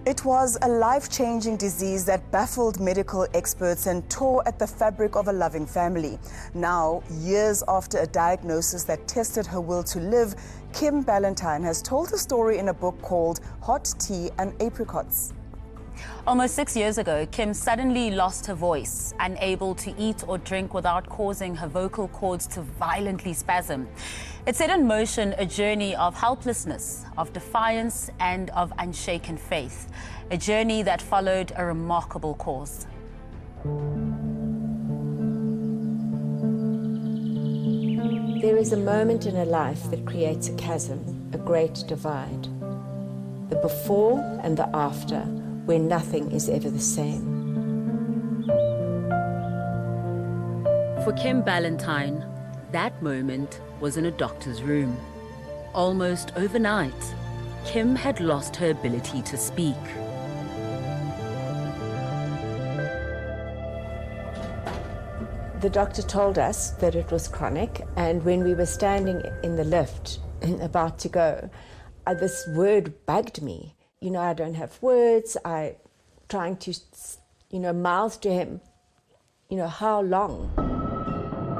It was a life-changing disease that baffled medical experts and tore at the fabric of a loving family. Now, years after a diagnosis that tested her will to live, Kim Ballantine has told the story in a book called Hot Tea and Apricots. Almost 6 years ago, Kim suddenly lost her voice, unable to eat or drink without causing her vocal cords to violently spasm. It set in motion a journey of helplessness, of defiance, and of unshaken faith. A journey that followed a remarkable cause. There is a moment in a life that creates a chasm, a great divide. The before and the after, where nothing is ever the same. For Kim Ballantine, that moment was in a doctor's room. Almost overnight, Kim had lost her ability to speak. The doctor told us that it was chronic, and when we were standing in the lift, about to go, this word bugged me. You know, I don't have words. I trying to, mouth to him, how long?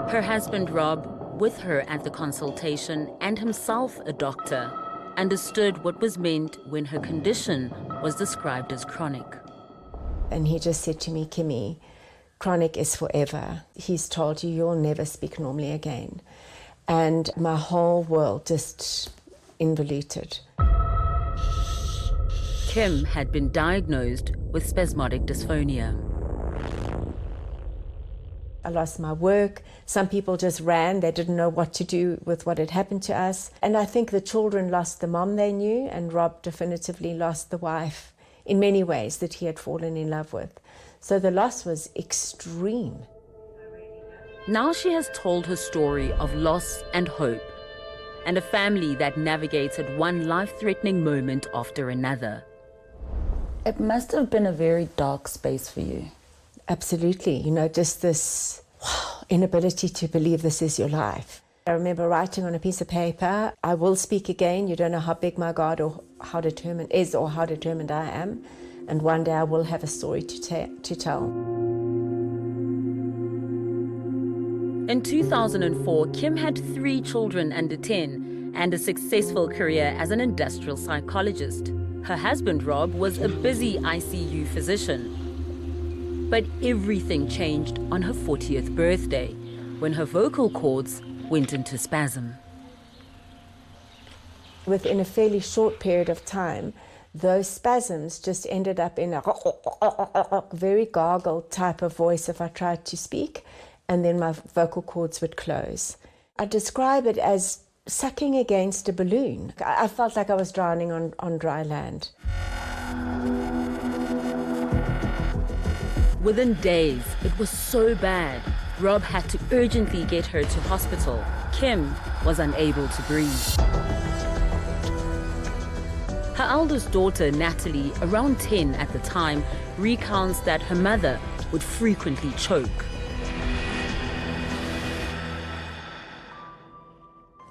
Her husband, Rob, with her at the consultation and himself a doctor, understood what was meant when her condition was described as chronic. And he just said to me, Kimmy, chronic is forever. He's told you you'll never speak normally again. And my whole world just involuted. Kim had been diagnosed with spasmodic dysphonia. I lost my work. Some people just ran. They didn't know what to do with what had happened to us. And I think the children lost the mom they knew, and Rob definitively lost the wife in many ways that he had fallen in love with. So the loss was extreme. Now she has told her story of loss and hope, and a family that navigated one life-threatening moment after another. It must have been a very dark space for you. Absolutely. just this inability to believe this is your life. I remember writing on a piece of paper, I will speak again. You don't know how big my God or how determined I am. And one day I will have a story to tell. In 2004, Kim had 3 children under 10 and a successful career as an industrial psychologist. Her husband, Rob, was a busy ICU physician. But everything changed on her 40th birthday, when her vocal cords went into spasm. Within a fairly short period of time, those spasms just ended up in a very gargled type of voice if I tried to speak, and then my vocal cords would close. I describe it as sucking against a balloon. I felt like I was drowning on dry land. Within days, it was so bad, Rob had to urgently get her to hospital. Kim was unable to breathe. Her eldest daughter, Natalie, around 10 at the time, recounts that her mother would frequently choke.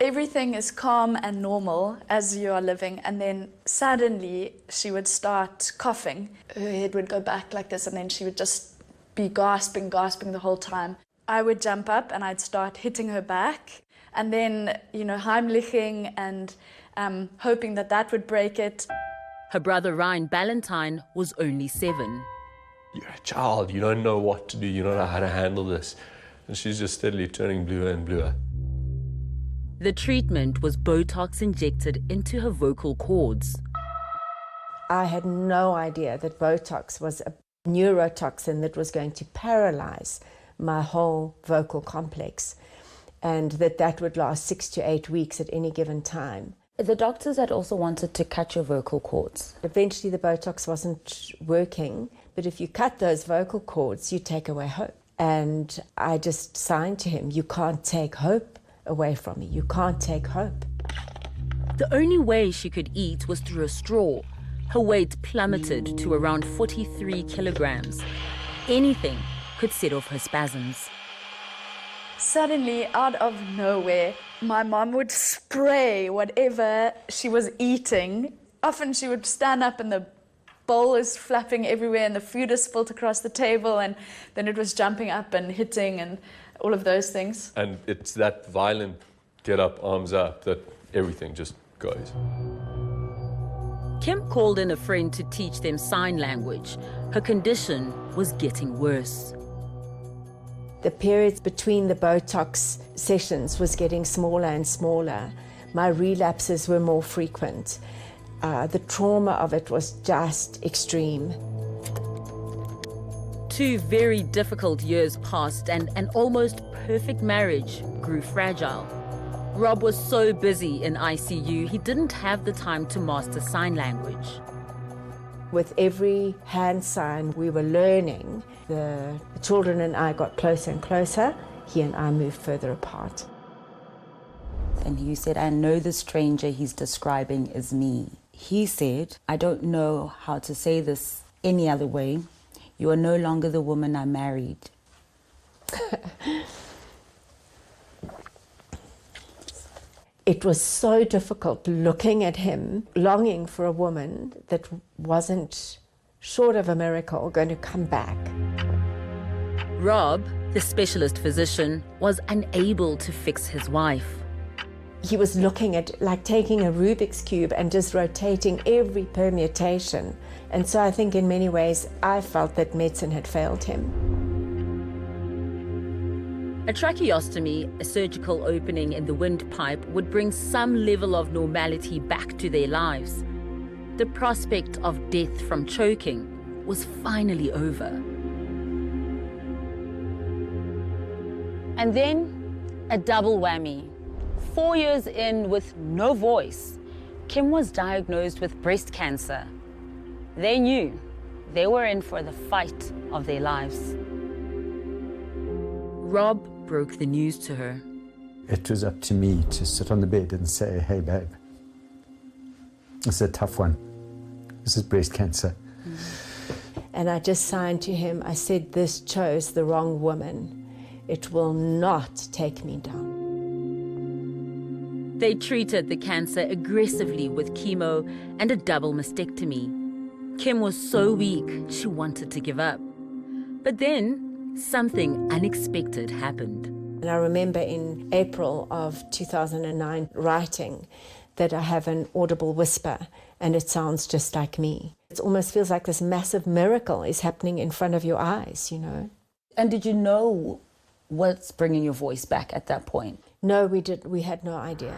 Everything is calm and normal as you are living, and then suddenly she would start coughing. Her head would go back like this, and then she would just be gasping the whole time. I would jump up and I'd start hitting her back, and then, 𝗶𝗵𝗶𝗶𝗶 and hoping that would break it. Her brother Ryan Ballantine was only 7. You're a child, you don't know what to do, you don't know how to handle this. And she's just steadily turning bluer and bluer. The treatment was Botox injected into her vocal cords. I had no idea that Botox was a neurotoxin that was going to paralyze my whole vocal complex, and that would last 6 to 8 weeks at any given time. The doctors had also wanted to cut your vocal cords. Eventually the Botox wasn't working, but if you cut those vocal cords, you take away hope. And I just signed to him, you can't take hope away from me. You can't take hope. The only way she could eat was through a straw. Her weight plummeted to around 43 kilograms. Anything could set off her spasms. Suddenly, out of nowhere, my mom would spray whatever she was eating. Often she would stand up in the bowl is flapping everywhere and the food is spilled across the table, and then it was jumping up and hitting and all of those things. And it's that violent get up, arms up, that everything just goes. Kim called in a friend to teach them sign language. Her condition was getting worse. The periods between the Botox sessions was getting smaller and smaller. My relapses were more frequent. The trauma of it was just extreme. 2 very difficult years passed and an almost perfect marriage grew fragile. Rob was so busy in ICU, he didn't have the time to master sign language. With every hand sign we were learning, the children and I got closer and closer. He and I moved further apart. And you said, I know the stranger he's describing is me. He said, I don't know how to say this any other way. You are no longer the woman I married. It was so difficult looking at him, longing for a woman that wasn't, short of a miracle, going to come back. Rob, the specialist physician, was unable to fix his wife. He was looking at, like taking a Rubik's Cube and just rotating every permutation. And so I think in many ways I felt that medicine had failed him. A tracheostomy, a surgical opening in the windpipe, would bring some level of normality back to their lives. The prospect of death from choking was finally over. And then a double whammy. 4 years in with no voice, Kim was diagnosed with breast cancer. They knew they were in for the fight of their lives. Rob broke the news to her. It was up to me to sit on the bed and say, hey, babe, this is a tough one. This is breast cancer. And I just signed to him, I said, this chose the wrong woman. It will not take me down. They treated the cancer aggressively with chemo and a double mastectomy. Kim was so weak, she wanted to give up. But then, something unexpected happened. And I remember in April of 2009 writing that I have an audible whisper and it sounds just like me. It almost feels like this massive miracle is happening in front of your eyes, you know. And did you know what's bringing your voice back at that point? No, we had no idea.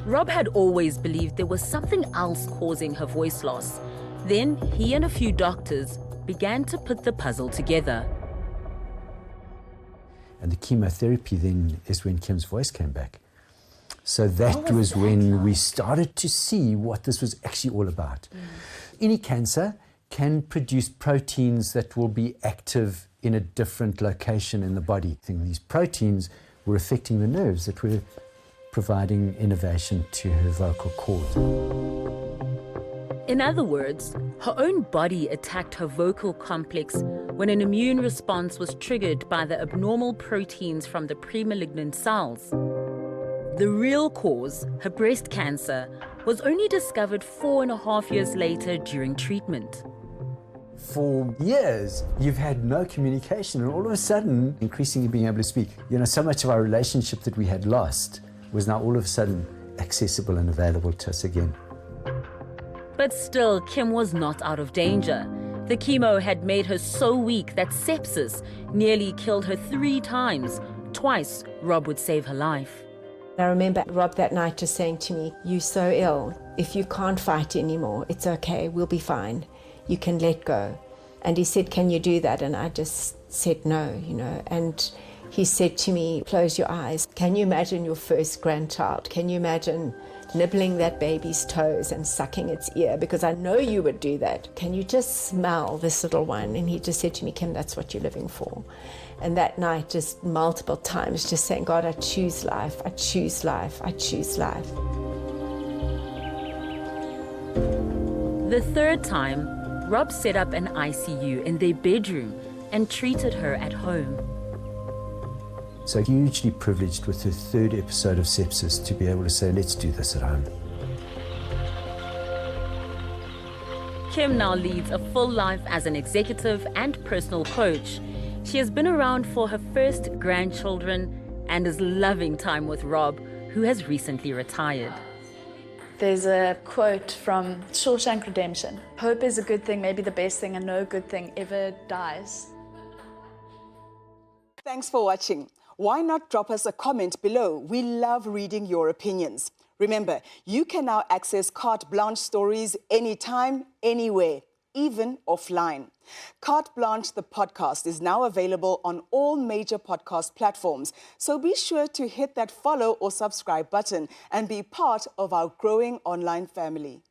Rob had always believed there was something else causing her voice loss. Then he and a few doctors began to put the puzzle together. And the chemotherapy then is when Kim's voice came back. So that was when we started to see what this was actually all about. Any cancer can produce proteins that will be active in a different location in the body. These proteins were affecting the nerves that were providing innervation to her vocal cords. In other words, her own body attacked her vocal complex when an immune response was triggered by the abnormal proteins from the pre-malignant cells. The real cause, her breast cancer, was only discovered 4.5 years later during treatment. For years, you've had no communication, and all of a sudden, increasingly being able to speak. You know, so much of our relationship that we had lost was now all of a sudden accessible and available to us again. But still, Kim was not out of danger. The chemo had made her so weak that sepsis nearly killed her 3 times. Twice, Rob would save her life. I remember Rob that night just saying to me, you're so ill. If you can't fight anymore, it's okay, we'll be fine. You can let go. And he said, can you do that? And I just said no, you know. And he said to me, close your eyes. Can you imagine your first grandchild? Can you imagine nibbling that baby's toes and sucking its ear? Because I know you would do that. Can you just smell this little one? And he just said to me, Kim, that's what you're living for. And that night, just multiple times, just saying, God, I choose life, I choose life, I choose life. The 3rd time, Rob set up an ICU in their bedroom and treated her at home. So hugely privileged with her 3rd episode of sepsis to be able to say, let's do this at home. Kim now leads a full life as an executive and personal coach. She has been around for her first grandchildren and is loving time with Rob, who has recently retired. There's a quote from 𝗀𝗵𝗶𝘀 Redemption. Hope is a good thing, maybe the best thing, and no good thing ever dies. Thanks for watching. Why not drop us a comment below? We love reading your opinions. Remember, you can now access Carte Blanche stories anytime, anywhere, even offline. Carte Blanche, the podcast, is now available on all major podcast platforms. So be sure to hit that follow or subscribe button and be part of our growing online family.